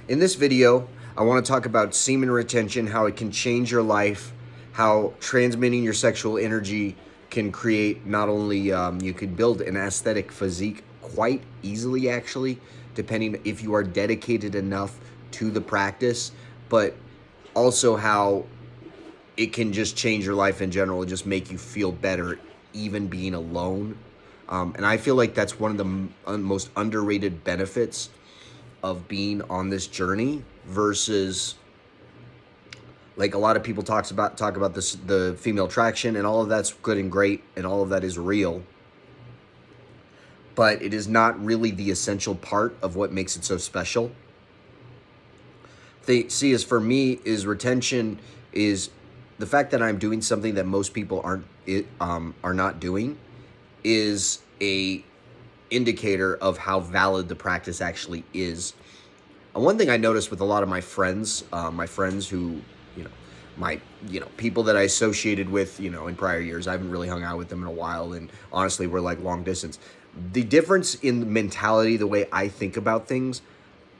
In this video, I want to talk about semen retention, how it can change your life, how transmitting your sexual energy can create not only, you can build an aesthetic physique quite easily actually, depending if you are dedicated enough to the practice, but also how it can just change your life in general and just make you feel better even being alone. And I feel like that's one of the most underrated benefits of being on this journey versus, like, a lot of people talk about this, the female attraction, and all of that's good and great and all of that is real, but it is not really the essential part of what makes it so special. As for me, is retention is the fact that I'm doing something that most people are not doing is a indicator of how valid the practice actually is. And one thing I noticed with a lot of my friends who, people that I associated with, in prior years, I haven't really hung out with them in a while, and honestly, we're like long distance. The difference in mentality, the way I think about things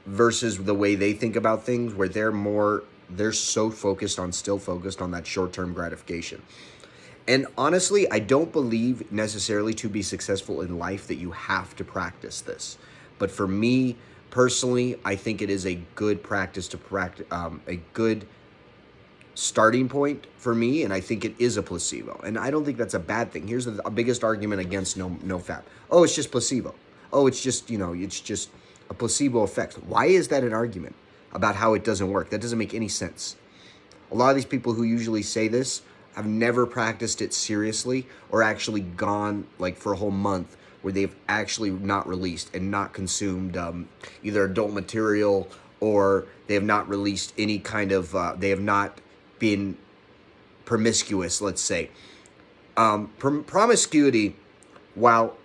versus the way they think about things, where they're still focused on that short-term gratification. And honestly, I don't believe necessarily to be successful in life that you have to practice this. But for me personally, I think it is a good practice to practice, a good starting point for me, and I think it is a placebo. And I don't think that's a bad thing. Here's the biggest argument against no-fap. Oh, it's just placebo. Oh, it's just, it's just a placebo effect. Why is that an argument about how it doesn't work? That doesn't make any sense. A lot of these people who usually say this have never practiced it seriously or actually gone like for a whole month where they've actually not released and not consumed either adult material, or they have not released any kind of, they have not been promiscuous, let's say. Promiscuity, while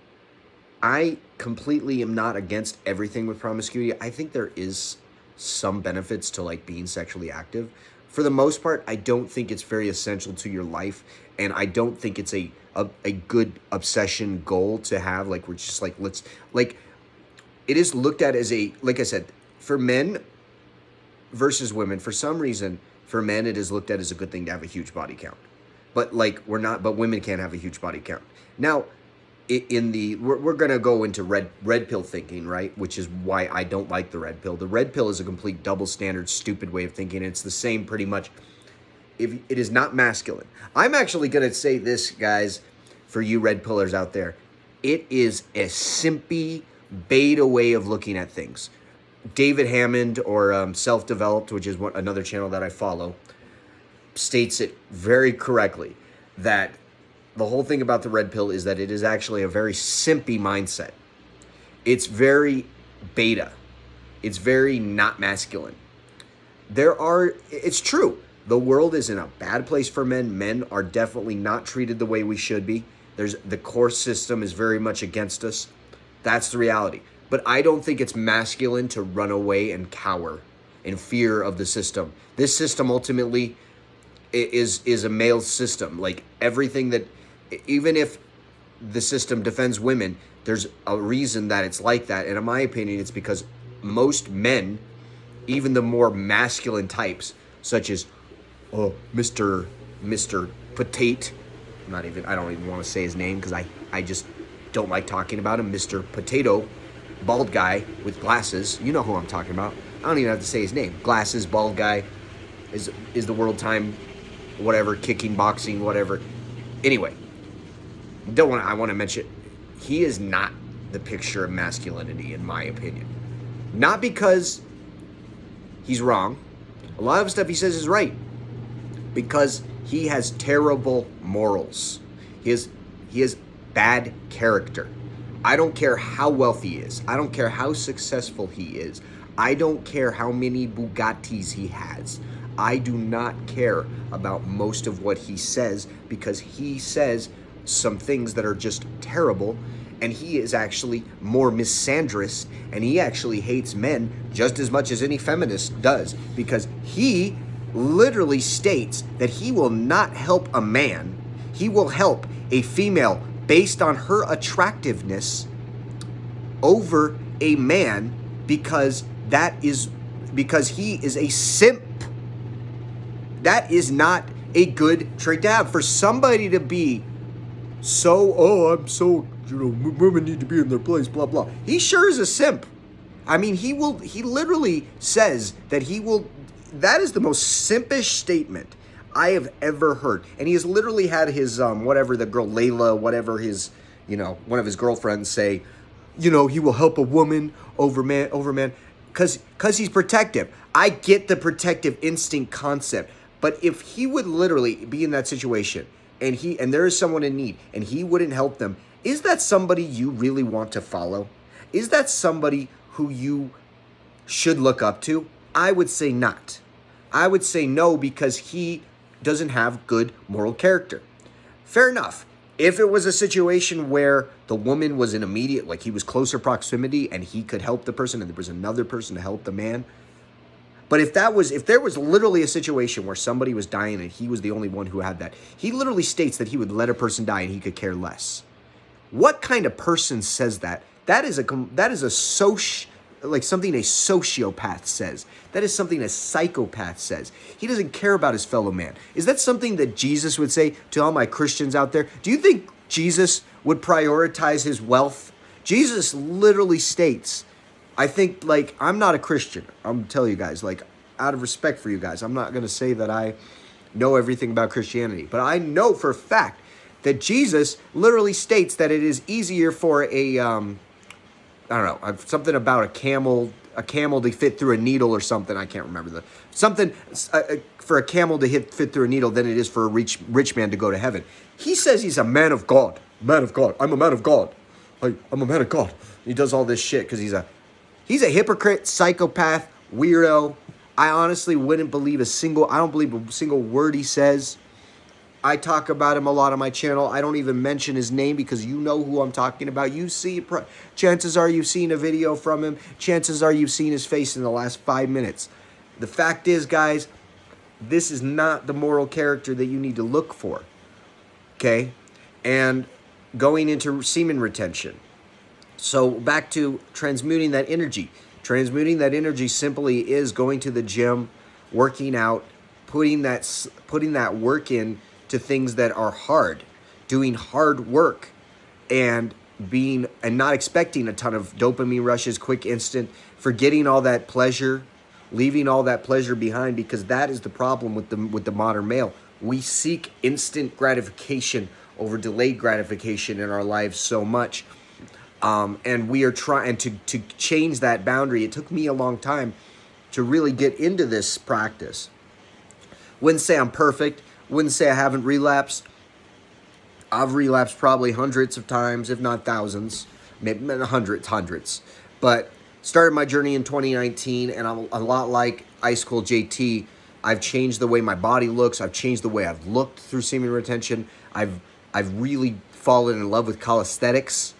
I completely am not against everything with promiscuity, I think there is some benefits to like being sexually active. For the most part, I don't think it's very essential to your life, and I don't think it's a good obsession goal to have. Like, we're just like, it is looked at as like I said, for men versus women, for some reason, for men, it is looked at as a good thing to have a huge body count. But but women can't have a huge body count. Now, we're going to go into red pill thinking, right? Which is why I don't like the red pill. The red pill is a complete double standard, stupid way of thinking. It's the same pretty much. If it is not masculine. I'm actually going to say this, guys, for you red pillars out there. It is a simpy beta way of looking at things. David Hammond, or Self-Developed, which is another channel that I follow, states it very correctly that the whole thing about the red pill is that it is actually a very simpy mindset. It's very beta. It's very not masculine. It's true. The world is in a bad place for men. Men are definitely not treated the way we should be. The course system is very much against us. That's the reality. But I don't think it's masculine to run away and cower in fear of the system. This system ultimately is a male system. Like everything that, even if the system defends women, there's a reason that it's like that. And in my opinion, it's because most men, even the more masculine types, such as Mr. Potate, I don't even want to say his name because I just don't like talking about him. Mr. Potato, bald guy with glasses. You know who I'm talking about. I don't even have to say his name. Glasses, bald guy, is the world time, whatever, kicking, boxing, whatever. Anyway, I want to mention, he is not the picture of masculinity, in my opinion. Not because he's wrong. A lot of stuff he says is right. Because he has terrible morals. He has bad character. I don't care how wealthy he is. I don't care how successful he is. I don't care how many Bugattis he has. I do not care about most of what he says, because he says some things that are just terrible, and he is actually more misandrous, and he actually hates men just as much as any feminist does, because he literally states that he will not help a man. He will help a female based on her attractiveness over a man, because that is because he is a simp. That is not a good trait to have. For somebody to be so, oh, I'm so, women need to be in their place, blah, blah. He sure is a simp. I mean, he literally says that that is the most simpish statement I have ever heard. And he has literally had his, whatever, the girl, Layla, whatever his, one of his girlfriends say, he will help a woman over man, because he's protective. I get the protective instinct concept. But if he would literally be in that situation and there is someone in need and he wouldn't help them, is that somebody you really want to follow? Is that somebody who you should look up to? I would say not. I would say no, because he doesn't have good moral character. Fair enough. If it was a situation where the woman was in immediate, like he was closer proximity and he could help the person and there was another person to help the man. But if there was literally a situation where somebody was dying and he was the only one who had that, he literally states that he would let a person die and he could care less. What kind of person says that? That is something a sociopath says. That is something a psychopath says. He doesn't care about his fellow man. Is that something that Jesus would say to all my Christians out there? Do you think Jesus would prioritize his wealth? Jesus literally states, I think, I'm not a Christian. I'm telling you guys, out of respect for you guys, I'm not going to say that I know everything about Christianity, but I know for a fact that Jesus literally states that it is easier for something about a camel to fit through a needle or something. I can't remember for a camel to fit through a needle than it is for a rich man to go to heaven. He says he's a man of God. Man of God. I'm a man of God. I'm a man of God. He does all this shit because he's a hypocrite, psychopath, weirdo. I honestly wouldn't believe I don't believe a single word he says. I talk about him a lot on my channel. I don't even mention his name because you know who I'm talking about. Chances are you've seen a video from him. Chances are you've seen his face in the last 5 minutes. The fact is, guys, this is not the moral character that you need to look for. Okay? And going into semen retention. So back to transmuting that energy. Transmuting that energy simply is going to the gym, working out, putting that work in to things that are hard, doing hard work, and not expecting a ton of dopamine rushes, quick, instant, forgetting all that pleasure, leaving all that pleasure behind, because that is the problem with the modern male. We seek instant gratification over delayed gratification in our lives so much. And we are trying to change that boundary. It took me a long time to really get into this practice. Wouldn't say I'm perfect. Wouldn't say I haven't relapsed. I've relapsed probably hundreds of times, if not thousands, maybe hundreds. But started my journey in 2019, and I'm a lot like Ice Cold JT. I've changed the way my body looks. I've changed the way I've looked through semen retention. I've really fallen in love with calisthenics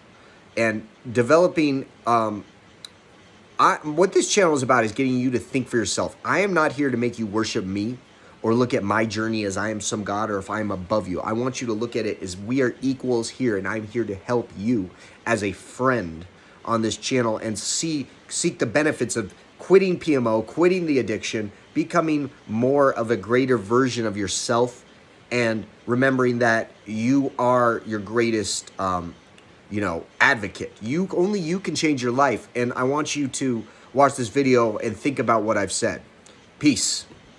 and developing. What this channel is about is getting you to think for yourself. I am not here to make you worship me or look at my journey as I am some God or if I am above you. I want you to look at it as we are equals here, and I'm here to help you as a friend on this channel and seek the benefits of quitting PMO, quitting the addiction, becoming more of a greater version of yourself, and remembering that you are your greatest advocate. Only you can change your life, and I want you to watch this video and think about what I've said. Peace.